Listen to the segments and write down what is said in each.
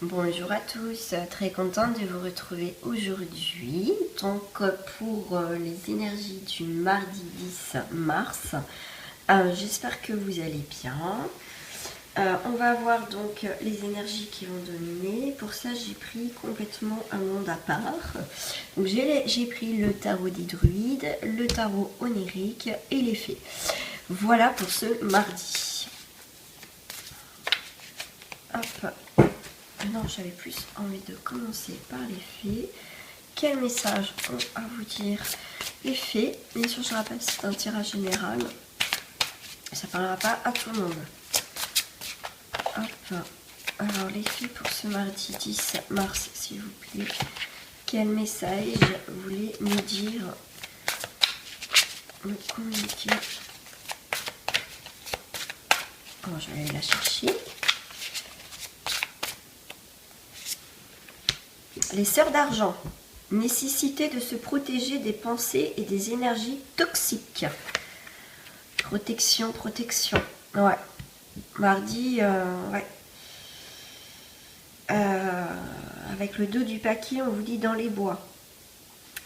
Bonjour à tous, très contente de vous retrouver aujourd'hui. Donc pour les énergies du mardi 10 mars, j'espère que vous allez bien. On va voir donc les énergies qui vont dominer. Pour ça, j'ai pris complètement un monde à part. Donc j'ai pris le tarot des druides, le tarot onirique et les fées. Voilà pour ce mardi. Hop. Non, j'avais plus envie de commencer par les fées. Quel message ont à vous dire les fées? Bien sûr, je rappelle, c'est un tirage général. Ça ne parlera pas à tout le monde. Hop. Alors, les fées pour ce mardi 10 mars, s'il vous plaît. Quel message voulez nous dire, nous communiquer? Bon, je vais aller la chercher. Les sœurs d'argent. Nécessité de se protéger des pensées et des énergies toxiques. Protection, protection. Ouais. Mardi, ouais. Avec le dos du paquet, on vous dit dans les bois.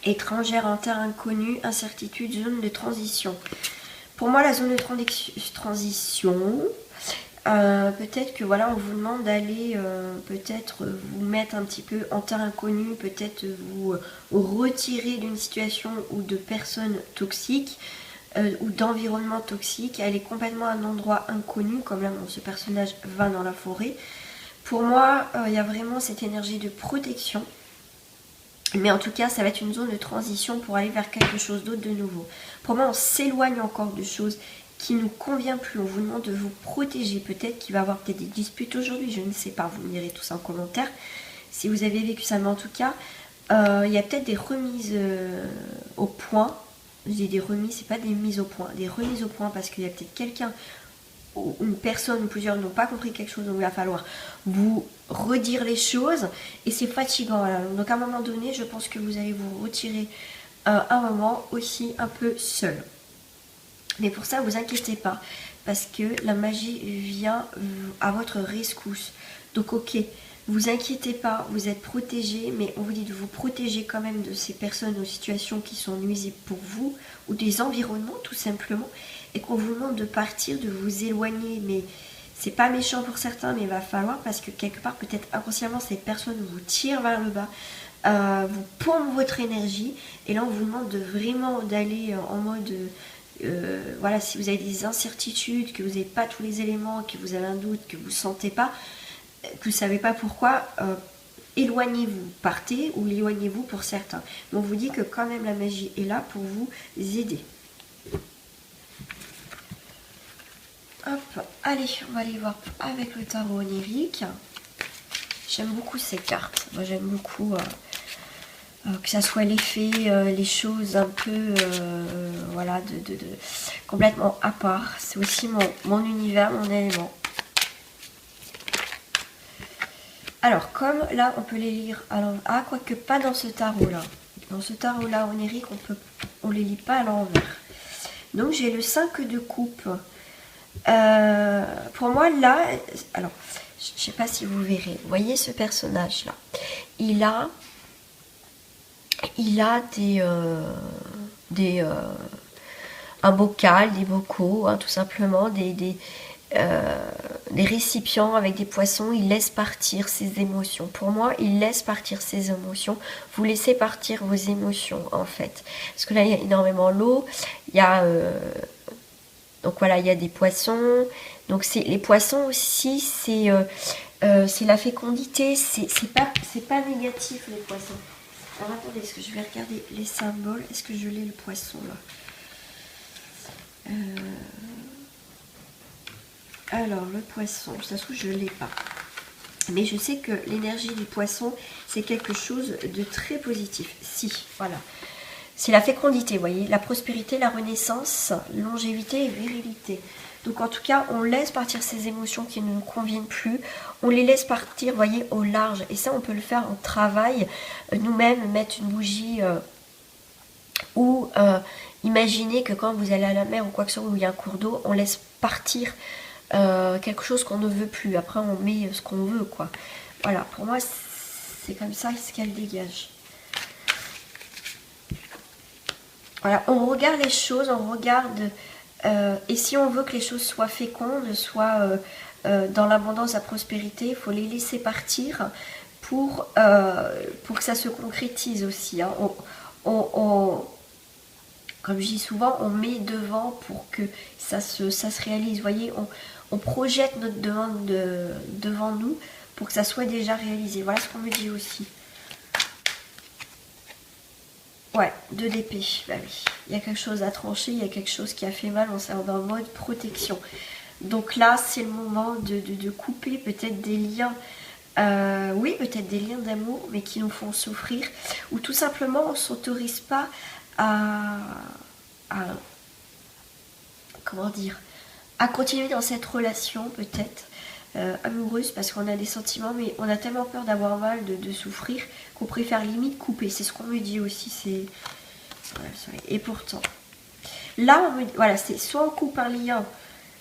Étrangère en terre inconnue, incertitude, zone de transition. Pour moi, la zone de transition... peut-être que voilà, on vous demande d'aller peut-être vous mettre un petit peu en terre inconnue, peut-être vous retirer d'une situation ou de personnes toxiques ou d'environnement toxique, aller complètement à un endroit inconnu, comme là ce personnage va dans la forêt. Pour moi, il y a vraiment cette énergie de protection. Mais en tout cas, ça va être une zone de transition pour aller vers quelque chose d'autre de nouveau. Pour moi, on s'éloigne encore de choses qui ne nous convient plus. On vous demande de vous protéger. Peut-être qu'il va y avoir peut-être des disputes aujourd'hui. Je ne sais pas. Vous me direz tout ça en commentaire si vous avez vécu ça. Mais en tout cas, il y a peut-être des remises au point. Je dis des remises, c'est pas des mises au point. Des remises au point parce qu'il y a peut-être quelqu'un ou une personne ou plusieurs n'ont pas compris quelque chose. Donc il va falloir vous redire les choses. Et c'est fatigant. Voilà. Donc à un moment donné, je pense que vous allez vous retirer un moment aussi un peu seul. Mais pour ça, vous inquiétez pas, parce que la magie vient à votre rescousse. Donc ok, vous inquiétez pas, vous êtes protégés, mais on vous dit de vous protéger quand même de ces personnes ou situations qui sont nuisibles pour vous, ou des environnements tout simplement, et qu'on vous demande de partir, de vous éloigner. Mais c'est pas méchant pour certains, mais il va falloir, parce que quelque part, peut-être inconsciemment, ces personnes vous tirent vers le bas, vous pompent votre énergie, et là on vous demande de vraiment d'aller en mode... voilà, si vous avez des incertitudes, que vous n'avez pas tous les éléments, que vous avez un doute, que vous ne sentez pas, que vous ne savez pas pourquoi, éloignez-vous, partez ou éloignez-vous pour certains. Mais on vous dit que quand même la magie est là pour vous aider. Hop, allez, on va aller voir avec le tarot onirique. J'aime beaucoup ces cartes. Moi j'aime beaucoup... que ça soit les fées, les choses un peu voilà, complètement à part. C'est aussi mon univers, mon élément. Alors, comme là, on peut les lire à l'envers. Ah, quoique pas dans ce tarot-là. Dans ce tarot-là, onirique, on les lit pas à l'envers. Donc, j'ai le 5 de coupe. Pour moi, là... Alors, je sais pas si vous verrez. Vous voyez ce personnage-là. Il a un bocal, des bocaux, hein, tout simplement, des récipients avec des poissons. Il laisse partir ses émotions. Pour moi, il laisse partir ses émotions. Vous laissez partir vos émotions, en fait. Parce que là, il y a énormément d'eau. Il y a... donc voilà, il y a des poissons. Donc les poissons aussi, c'est la fécondité. C'est pas négatif, les poissons. Alors attendez, est-ce que je vais regarder les symboles? Est-ce que je l'ai le poisson là? Alors le poisson, ça se trouve je ne l'ai pas. Mais je sais que l'énergie du poisson, c'est quelque chose de très positif. Si, voilà. C'est la fécondité, vous voyez, la prospérité, la renaissance, longévité et virilité. Donc en tout cas, on laisse partir ces émotions qui ne nous conviennent plus. On les laisse partir, vous voyez, au large. Et ça, on peut le faire en travail. Nous-mêmes, mettre une bougie ou imaginez que quand vous allez à la mer ou quoi que ce soit, où il y a un cours d'eau, on laisse partir quelque chose qu'on ne veut plus. Après, on met ce qu'on veut, quoi. Voilà, pour moi, c'est comme ça ce qu'elle dégage. Voilà, on regarde les choses, on regarde... et si on veut que les choses soient fécondes, soient dans l'abondance, la prospérité, il faut les laisser partir pour que ça se concrétise aussi. Hein. Comme je dis souvent, on met devant pour que ça se réalise. Vous voyez, on projette notre demande devant nous pour que ça soit déjà réalisé. Voilà ce qu'on me dit aussi. Ouais, 2 d'épée, bah oui. Il y a quelque chose à trancher, il y a quelque chose qui a fait mal, on est en mode protection. Donc là, c'est le moment de couper peut-être des liens, oui, peut-être des liens d'amour, mais qui nous font souffrir. Ou tout simplement, on ne s'autorise pas à, comment dire, à continuer dans cette relation peut-être. Amoureuse parce qu'on a des sentiments mais on a tellement peur d'avoir mal, de souffrir qu'on préfère limite couper, c'est ce qu'on me dit aussi, c'est et pourtant là on me dit, voilà, c'est soit on coupe un lien,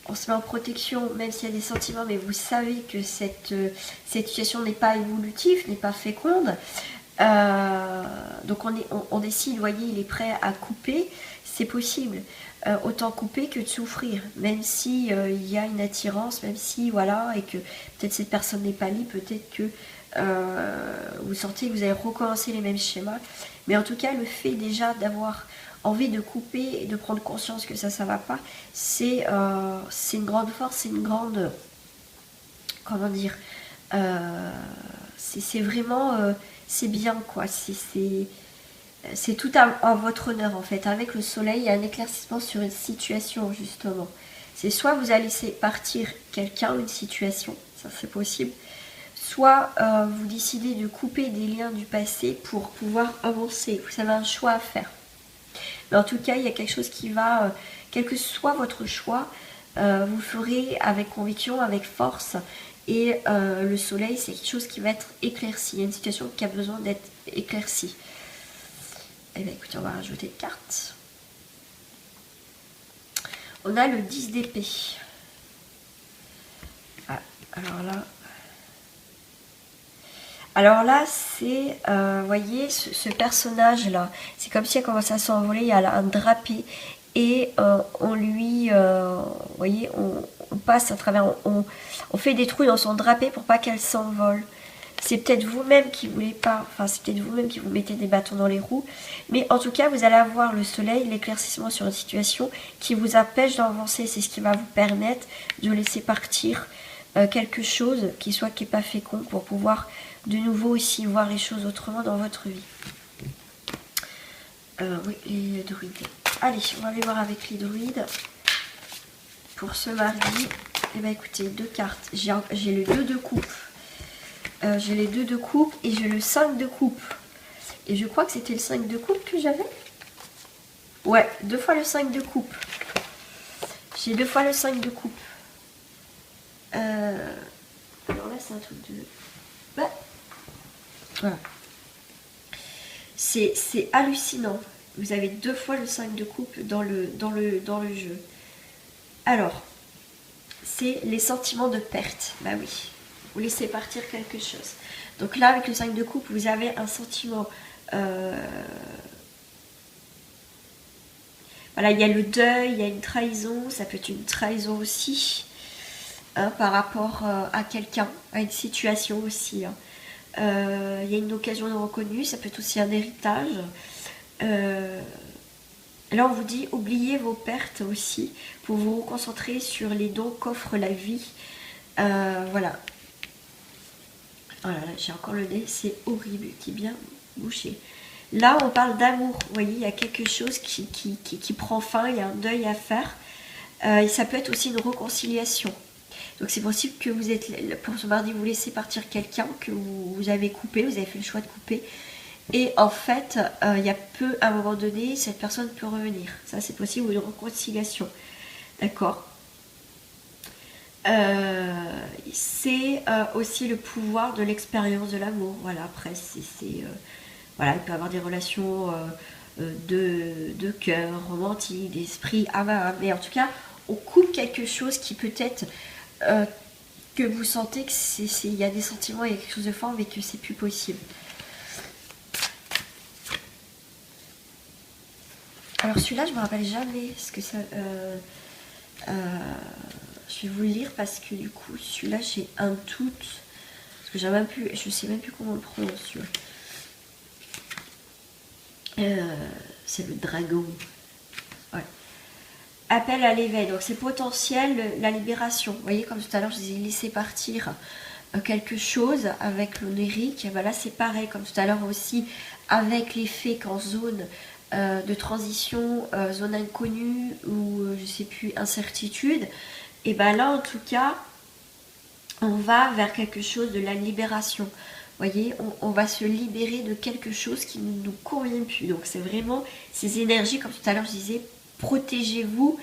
on se met en protection même s'il y a des sentiments mais vous savez que cette situation n'est pas évolutive, n'est pas féconde, donc on décide, vous voyez, il est prêt à couper, c'est possible. Autant couper que de souffrir, même si il y a une attirance, même si voilà, et que peut-être cette personne n'est pas libre, peut-être que vous sentez que vous allez recommencer les mêmes schémas, mais en tout cas le fait déjà d'avoir envie de couper et de prendre conscience que ça va pas, c'est une grande force, c'est une grande, comment dire, c'est vraiment, c'est bien quoi, c'est tout à votre honneur en fait. Avec le soleil, il y a un éclaircissement sur une situation justement. C'est soit vous allez laisser partir quelqu'un, une situation, ça c'est possible, soit vous décidez de couper des liens du passé pour pouvoir avancer. Vous avez un choix à faire. Mais en tout cas, il y a quelque chose qui va, quel que soit votre choix, vous ferez avec conviction, avec force. Et le soleil, c'est quelque chose qui va être éclairci. Il y a une situation qui a besoin d'être éclaircie. Eh bien écoutez, on va rajouter une carte. On a le 10 d'épée. Ah, alors là, c'est, vous voyez, ce personnage-là, c'est comme si elle commence à s'envoler, il y a un drapé, et on lui, vous voyez, on passe à travers, on fait des trous dans son drapé pour pas qu'elle s'envole. C'est peut-être vous-même qui voulez pas, enfin c'est peut-être vous-même qui vous mettez des bâtons dans les roues, mais en tout cas vous allez avoir le soleil, l'éclaircissement sur une situation qui vous empêche d'avancer, c'est ce qui va vous permettre de laisser partir quelque chose qui n'est pas fécond pour pouvoir de nouveau aussi voir les choses autrement dans votre vie. Oui, les druides. Allez, on va aller voir avec les druides pour ce mardi. Eh bien écoutez, 2 cartes, j'ai le 2 de coupe. J'ai les 2 de coupe et j'ai le 5 de coupe. Et je crois que c'était le 5 de coupe que j'avais. Ouais, 2 fois le 5 de coupe. J'ai 2 fois le 5 de coupe. Alors là, c'est un truc de... Ouais. Voilà. C'est hallucinant. Vous avez 2 fois le 5 de coupe dans le jeu. Alors, c'est les sentiments de perte. Bah oui. Vous laissez partir quelque chose. Donc là, avec le 5 de coupe, vous avez un sentiment... Voilà, il y a le deuil, il y a une trahison. Ça peut être une trahison aussi. Hein, par rapport à quelqu'un, à une situation aussi. Hein. Il y a une occasion de reconnue. Ça peut être aussi un héritage. Là, on vous dit, oubliez vos pertes aussi pour vous concentrer sur les dons qu'offre la vie. Voilà. Voilà, j'ai encore le nez, c'est horrible, qui est bien bouché. Là, on parle d'amour. Vous voyez, il y a quelque chose qui prend fin, il y a un deuil à faire. Et ça peut être aussi une réconciliation. Donc, c'est possible que vous êtes, pour ce mardi, vous laissez partir quelqu'un que vous avez coupé, vous avez fait le choix de couper. Et en fait, il y a peu, à un moment donné, cette personne peut revenir. Ça, c'est possible, ou une réconciliation. D'accord ? C'est aussi le pouvoir de l'expérience de l'amour. Voilà, après, voilà, il peut y avoir des relations de cœur, romantiques, d'esprit, mais en tout cas, on coupe quelque chose qui peut être que vous sentez que il y a des sentiments, il y a quelque chose de fort, mais que c'est plus possible. Alors celui-là, je me rappelle jamais ce que ça... je vais vous le lire parce que du coup, celui-là, j'ai un doute. Parce que j'ai même plus, je sais même plus comment on le prononce, celui-là. C'est le dragon. Ouais. Appel à l'éveil. Donc c'est potentiel, la libération. Vous voyez, comme tout à l'heure, je vous ai laissé partir quelque chose avec l'onérique. Et ben là, c'est pareil, comme tout à l'heure aussi, avec les fées qu'en zone de transition, zone inconnue ou je sais plus, incertitude. Et ben là, en tout cas, on va vers quelque chose de la libération. Vous voyez, on va se libérer de quelque chose qui ne nous convient plus. Donc c'est vraiment ces énergies, comme tout à l'heure je disais, protégez-vous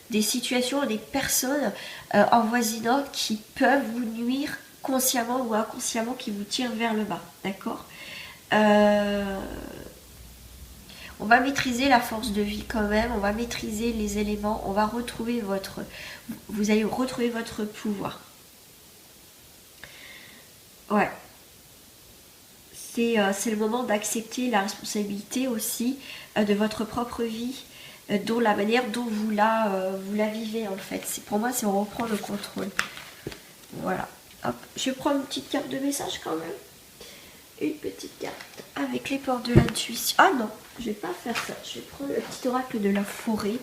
des situations, des personnes avoisinantes qui peuvent vous nuire consciemment ou inconsciemment, qui vous tirent vers le bas. D'accord. On va maîtriser la force de vie quand même, on va maîtriser les éléments, on va retrouver vous allez retrouver votre pouvoir. Ouais. C'est le moment d'accepter la responsabilité aussi de votre propre vie, dont la manière dont vous la vivez en fait. Pour moi, c'est on reprend le contrôle. Voilà. Hop. Je prends une petite carte de message quand même. Une petite carte avec les portes de l'intuition. Ah non, je vais pas faire ça. Je vais prendre le petit oracle de la forêt.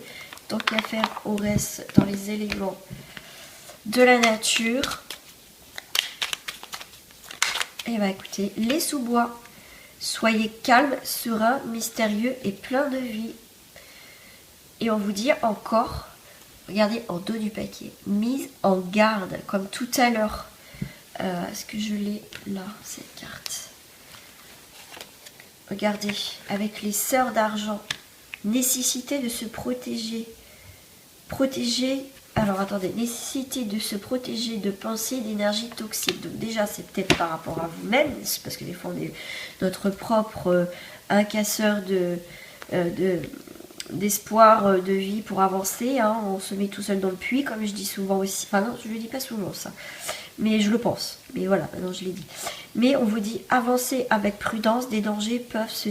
Tant qu'à faire, on reste dans les éléments de la nature. Et bah écoutez, les sous-bois, soyez calme, serein, mystérieux et plein de vie. Et on vous dit encore, regardez en dos du paquet, mise en garde, comme tout à l'heure. Est-ce que je l'ai là, cette carte? Regardez, avec les sœurs d'argent, nécessité de se protéger. Protéger. Alors attendez, nécessité de se protéger de pensées d'énergie toxique. Donc déjà c'est peut-être par rapport à vous-même, parce que des fois on est notre propre incasseur d'espoir de vie pour avancer. Hein. On se met tout seul dans le puits, comme je dis souvent aussi. Enfin non, je ne le dis pas souvent ça, mais je le pense. Mais voilà, maintenant je l'ai dit. Mais on vous dit avancer avec prudence, des dangers peuvent se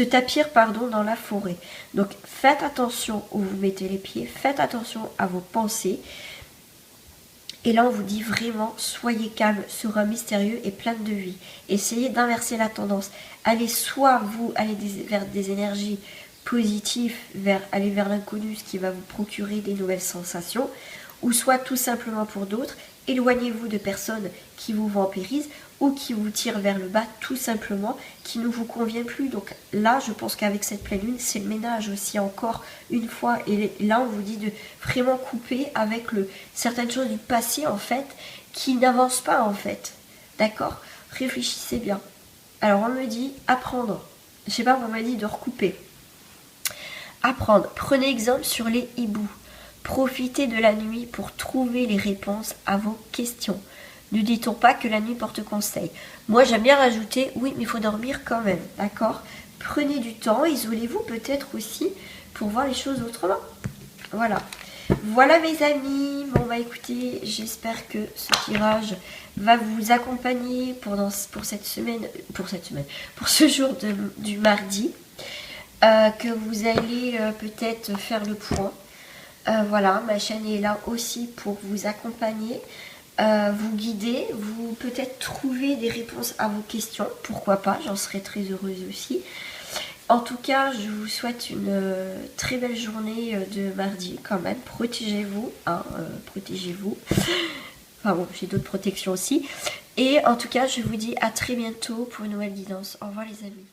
tapir dans la forêt. Donc faites attention où vous mettez les pieds, faites attention à vos pensées. Et là on vous dit vraiment, soyez calme, serein, mystérieux et plein de vie. Essayez d'inverser la tendance. Allez vers des énergies positives, aller vers l'inconnu, ce qui va vous procurer des nouvelles sensations, ou soit tout simplement pour d'autres, éloignez-vous de personnes qui vous vampirisent ou qui vous tirent vers le bas, tout simplement, qui ne vous convient plus. Donc là, je pense qu'avec cette pleine lune, c'est le ménage aussi encore une fois. Et là, on vous dit de vraiment couper avec certaines choses du passé, en fait, qui n'avancent pas, en fait. D'accord? Réfléchissez bien. Alors, on me dit apprendre. Je sais pas, on m'a dit de recouper. Apprendre. Prenez exemple sur les hiboux. Profitez de la nuit pour trouver les réponses à vos questions. Ne dit-on pas que la nuit porte conseil? Moi, j'aime bien rajouter, oui, mais il faut dormir quand même, d'accord? Prenez du temps, isolez-vous peut-être aussi pour voir les choses autrement. Voilà. Voilà mes amis. Bon, bah écoutez, j'espère que ce tirage va vous accompagner pour ce jour du mardi. Que vous allez peut-être faire le point. Voilà, ma chaîne est là aussi pour vous accompagner. Vous guider, vous peut-être trouver des réponses à vos questions, pourquoi pas, j'en serais très heureuse aussi. En tout cas, je vous souhaite une très belle journée de mardi quand même, protégez-vous, hein, protégez-vous. Enfin bon, j'ai d'autres protections aussi. Et en tout cas, je vous dis à très bientôt pour une nouvelle guidance. Au revoir les amis.